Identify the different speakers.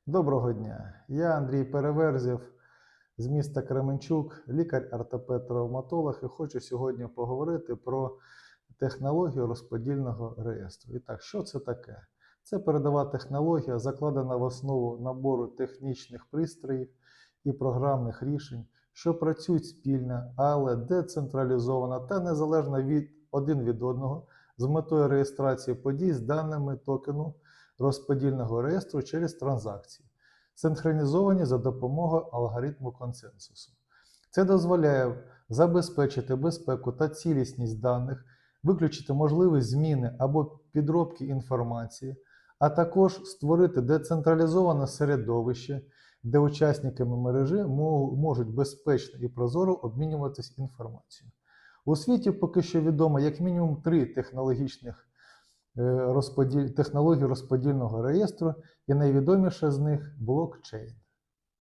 Speaker 1: Доброго дня! Я Андрій Переверзєв з міста Кременчук, лікар-ортопед-травматолог, і хочу сьогодні поговорити про технологію розподільного реєстру. І так, що це таке? Це передова технологія, закладена в основу набору технічних пристроїв і програмних рішень, що працюють спільно, але децентралізовано та незалежно один від одного з метою реєстрації подій з даними токену розподільного реєстру через транзакції, синхронізовані за допомогою алгоритму консенсусу. Це дозволяє забезпечити безпеку та цілісність даних, виключити можливість зміни або підробки інформації, а також створити децентралізоване середовище, де учасниками мережі можуть безпечно і прозоро обмінюватися інформацією. У світі поки що відомо як мінімум 3 технології розподільного реєстру, і найвідоміша з них – блокчейн.